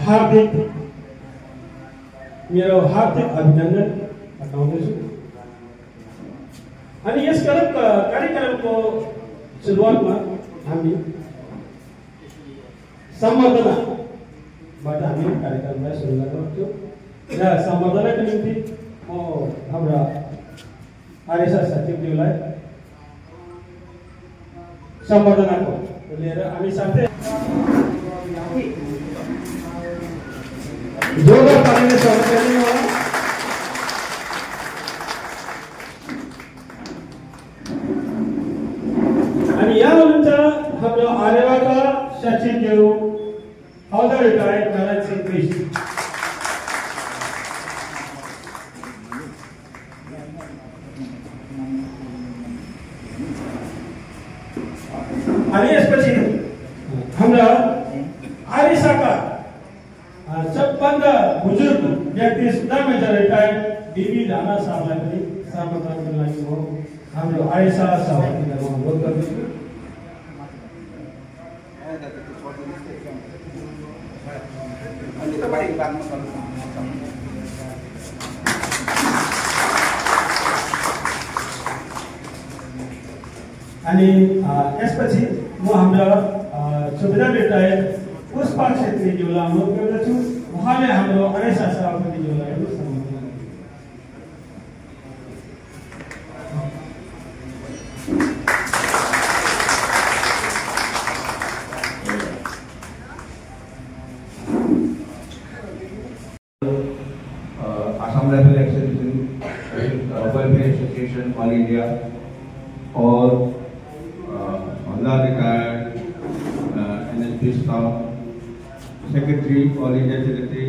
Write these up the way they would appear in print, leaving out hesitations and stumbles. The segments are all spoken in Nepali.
हार्दिक मेरो हार्दिक अभिनन्दन बताउँदैछु। अनि यस कार्यक्रमको सुरुवातमा हामी सम्बर्धनाबाट हामी कार्यक्रमलाई सुरु गर्छौँ र सम्बर्धनाको निम्ति म हाम्रा आरएसएस सचिवज्यूलाई सम्बर्धनाको लिएर हामी साथै जोरदार तालीले स्वागत गर्ने हो। अनि यहाँ हुनुहुन्छ हाम्रो आरेवाका सचिवज्यू हौलदार रिटायर्ड नारायण सिंह कृष्ण। अनि यसपछि हाम्रा आरिसाका सबभन्दा बुजुर्ग व्यक्ति सुदामेजर रिटायर्ड बीबी राणा साहबलाई पनि सम्बर्धनाको लागि म हाम्रो आरिसा सभापतिलाई अनुरोध गर्दछु। अनि यसपछि म हाम्रा सुबेदार रिटायर्ड पुष्पा छेत्रीज्यूलाई अनुरोध गर्दछु। उहाँले हाम्रो आरएसएस सभापतिज्यूलाई सम्बोधन Assam Level Exhibition, Welfare Association All India, और हौलदार retired NSP staff, secretary all India secretary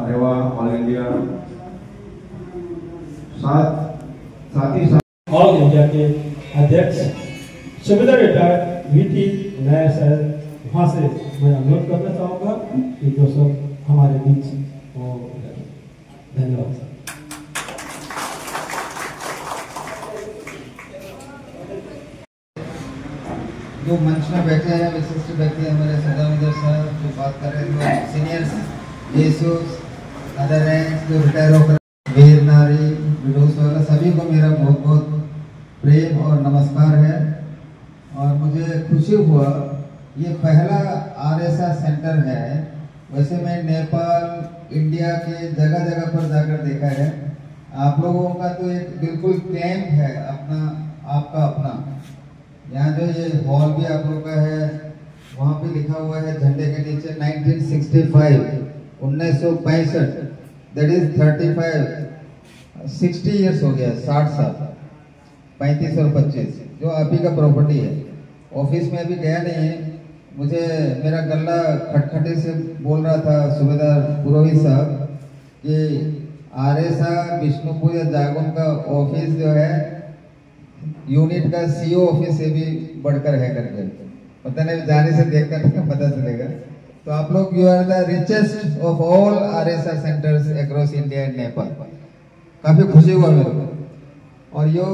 अरेवा ऑल इंडिया, साथ ही ऑल इंडिया के अध्यक्ष सुबेदार रिटायर्ड VT नया सर, वहाँ से मैं अनुरोध करना चाहूँगा कि दोस्तों हमारे बीच वो धन्यवाद सर। जो मंच में बैठे हैं विशिष्ट व्यक्ति हमारे सदामिदर साहब जो बात कर रहे हैं, सीनियर्स जेसूस अदर रैंक जो रिटायर होकर वीर नारी विडोस वाला सभी को मेरा बहुत बहुत प्रेम और नमस्कार है। और मुझे खुशी हुआ ये पहला आरएसएस सेंटर है। वैसे मैं नेपाल इंडिया के जगह जगह पर जाकर देखा है। आप लोगों का तो एक बिल्कुल कैंप है अपना, आपका अपना। यहाँ जो ये हॉल भी आप लोग का है, वहाँ पे लिखा हुआ है झंडे के नीचे 1965 1965 दैट इज 60 इयर्स हो गया, 60 साल, 35 और 25 जो आप ही का प्रॉपर्टी है। ऑफिस में अभी गया नहीं है, मुझे मेरा गला खटखटे से बोल रहा था सुबेदार पुरोहित साहब कि आरएसआ विष्णुपुर या जागुन का ऑफिस जो है यूनिट का सीओ ऑफिस से भी बढ़कर है करके, पता नहीं जाने से देखकर पता चलेगा। तो आप लोग you are the richest of all RSS centers across India and Nepal. काफी खुशी हुआ मेरे को। और यो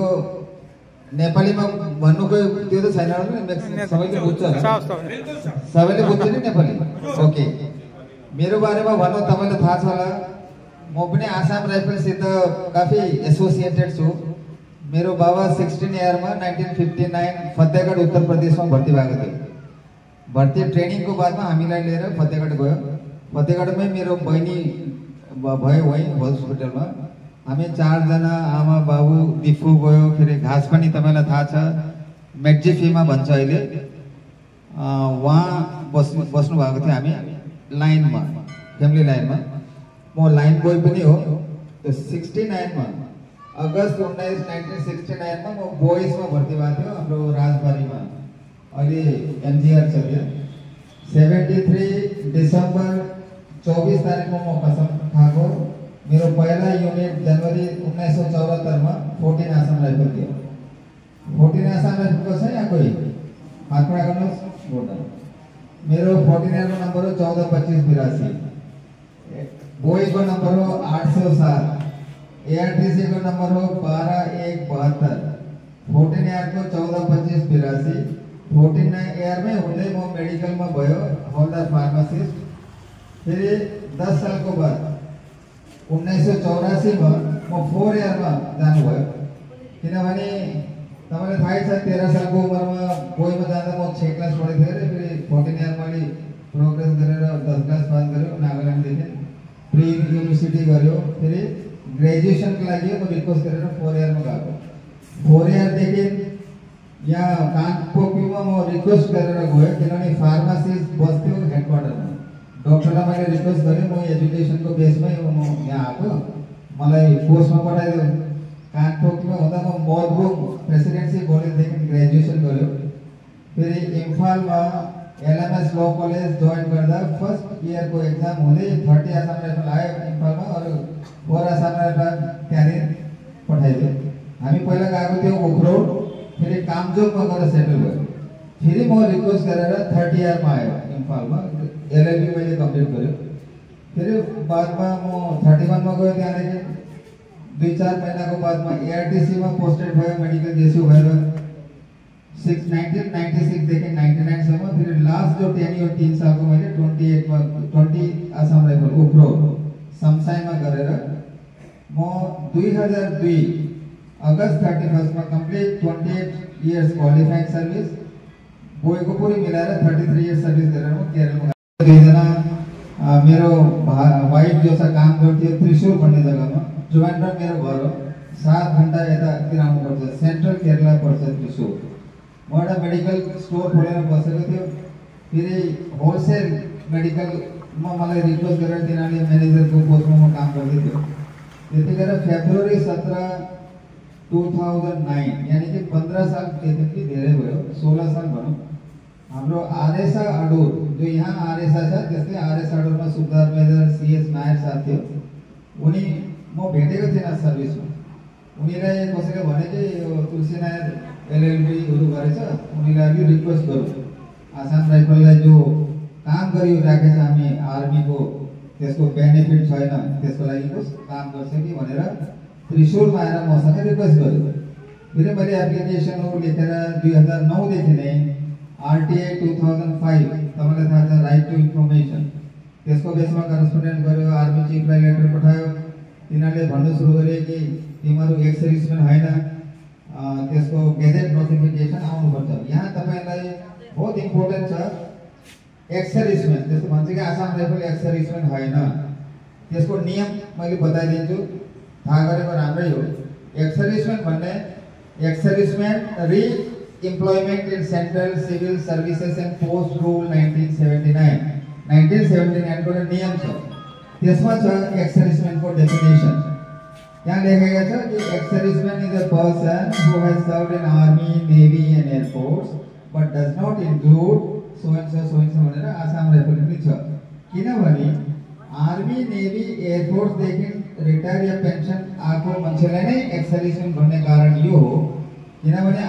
नेपाली में भन्नु को त्यो त छैन सबैले बुझ्छ सबैले बुझ्छ नि नेपाली। ओके, मेरो बारेमा भन्नु तपाईलाई थाहा छ होला, म पनि आसाम राइफल्ससित काफी एसोसिएटेड छु। मेरो बाबा 16 इयरमा 1959 फतेहगढ उत्तर प्रदेशमा भर्ती भएको थियो। भर्ती ट्रेनिङको बादमा हामीलाई लिएर फतेहगढ गयो। फतेहगढमै मेरो बहिनी भयो वहीँ हस्पिटलमा। हामी 4 जना आमा बाबु दिफु गयो। फेरि घाँस पनि तपाईलाई थाहा छ मेटजिफीमा भन्छ अहिले, वहाँ बस्नु भएको थियो हामी लाइनमा, फ्यामिली लाइनमा। म लाइन बोय पनि हो। तो 69 मा अगस्त 1969 में वो बोइस में भर्ती भएको थियो हाम्रो राजबारीमा। अहिले एमजीआर चल्यो। 73 डिसेम्बर 24 तारिक में म कसम खाएको। मेरो पहिला युनिट जनवरी 1974 में 14 आसाम राइफल थियो। 14 आसाम राइफल को छ यहाँ कोही हात खडा गर्नुहोस्। मेरो 14 को नंबर हो 142582। बोइस को नंबर हो 807। ARTC को नंबर हो 12172। 14 AR को 142582। 14 AR में हुँदै म मेडिकल में भयो। हवलदार फार्मासिस्ट। फिर 10 साल को बाद 1984 में म 4 इयर में जानुभयो किनभने तपाईलाई थाहै छ 13 सालको उमेरमा गोइमा जाँदा म 6 क्लास पढेको थिएँ र फेरि 14 इयर मैले प्रोग्रेस गरेर 10 क्लास पास गर्यो नागाल्यान्डदेखि प्री युनिभर्सिटी गर्यो फेरि ग्रेजुएसनको लागि म रिक्वेस्ट गरेर 4 इयरमा गएको 4 इयरदेखि यहाँ कानपोकमा म रिक्वेस्ट गरेर गएँ किनभने फार्मासिस्ट बस्थ्यो हेडक्वार्टरमा डक्टरलाई मैले रिक्वेस्ट गरेँ म एजुकेसनको बेसमै म यहाँ आएको मलाई कोर्समा पठाइदियो कानपोकमा हुँदा म मधुबुङ प्रेसिडेन्सी कलेजदेखि ग्रेजुएसन गर्यो फेरि इम्फालमा एलएमएस ल कलेज जोइन गर्दा फर्स्ट इयरको एक्जाम हुँदै 30 आसाम राइफल आयो इम्फालमा अरू 4 आसाम राइफल त्यहाँनिर पठाइदियो हामी पहिला गएको थियौँ उखरोड फेरि कामजोगमा गएर सेटल भयो फेरि म रिक्वेस्ट गरेर 30 इयरमा आयो इम्फालमा एलएलबी मैले कम्प्लिट गर्यो फेरि बादमा म 31 मा गयो त्यहाँदेखि 2-4 महिनाको बादमा एआरटीसी मा पोस्टेड भयो मेडिकल जेसु भएर 1996 देखि 99 सम्म फेरि लास्ट जो टेन्योर 3 सालको मैले 28 मा 20 आसाम राइफल उक्रो समसाइमा गरेर म 2002 अगस्त 31 मा कम्प्लिट 28 इयर्स क्वालिफाइङ सर्भिस गएको पुरै मिलाएर 33 इयर्स सर्भिस गरेर म केरलमा दुईजना मेरो वाइफ जो छ काम गर्थ्यो त्रिशूल भन्ने जग्गामा जुवान्डा मेरो घर हो 7 घण्टा यतातिर आउनुपर्छ सेन्ट्रल केरला पर्छ त्रिशूल म एउटा मेडिकल स्टोर खोलेर बसेको थियो फेरि होलसेल मेडिकलमा मलाई रिक्वेस्ट गरेर तिनीहरूले म्यानेजरको पोस्टमा म काम गर्दै थियो त्यतिखेर फेब्रुअरी 17 2009 यानी कि 15 साल देखि धेरै भयो 16 साल भनौँ हाम्रो आरएसआ अडुर जो यहाँ आरएसआ छ त्यस्तै आरएस अडुरमा सुब्दार मेजर सीएस नायर साहब थियो उनी म भेटेको थिएन सर्भिसमा उनीलाई कसैले भने कि यो तुलसी नायर एलएलबीहरू गरेछ उनीलाई रिक्वेस्ट गरौँ आसाम राइफललाई जो काम गरिराखेको छ हामी आर्मीको त्यसको बेनिफिट छैन त्यसको लागि काम गर्छ कि भनेर त्रिशूलमा आएर मसँग रिक्वेस्ट गर्यो फेरि मैले एप्लिकेसनहरू लेखेर 2009 देखि नै आरटीआई 2005 तपाईलाई थाहा छ राइट टु इन्फर्मेसन त्यसको बेसमा करेस्पोन्डेन्ट गर्यो आर्मी चिफलाई लेटर पठायो तिनीहरूले भन्नु सुरु गरे कि तिमीहरू एक्स सर्भिसम्यान होइन त्यसको गेजेट नोटिफिकेसन आउनुपर्छ यहाँ तपाईलाई बहुत इम्पोर्टेन्ट छ एक्स सर्भिसम्यान जस्तो भन्छ कि आसाम राइफल एक्स सर्भिसम्यान होइन त्यसको नियम मैले बताइदिन्छु थाहा गरेको राम्रै हो एक्स सर्भिसम्यान भन्ने एक्स सर्भिसम्यान रि Employment in Central Civil Services and Post Rule 1979 को नियम छ त्यसमा छ एक्स सर्भिसम्यान को डेफिनेसन यहाँ लेखेको छ कि x serviceman is a person who has served in army navy and air force but does not include so and so भनेर आसाम राइफल पनि छ किनभने आर्मी नेभी एयर फोर्स देखि रिटायर या पेन्सन आएको मान्छेलाई नै एक्स सर्भिसम्यान भन्ने कारण यो हो किनभने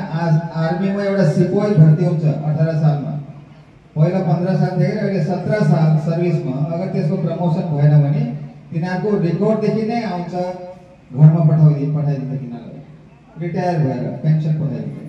आर्मीमा एउटा सिपाही भर्ती हुन्छ 18 सालमा पहिला 15 साल थियो अहिले 17 साल सर्भिसमा अगर त्यसको प्रमोसन भएन भने तिनीहरूको रेकर्डदेखि नै आउँछ घरमा पठाइदिन्छ तिनीहरूलाई रिटायर भएर पेन्सन पठाइदिन्छ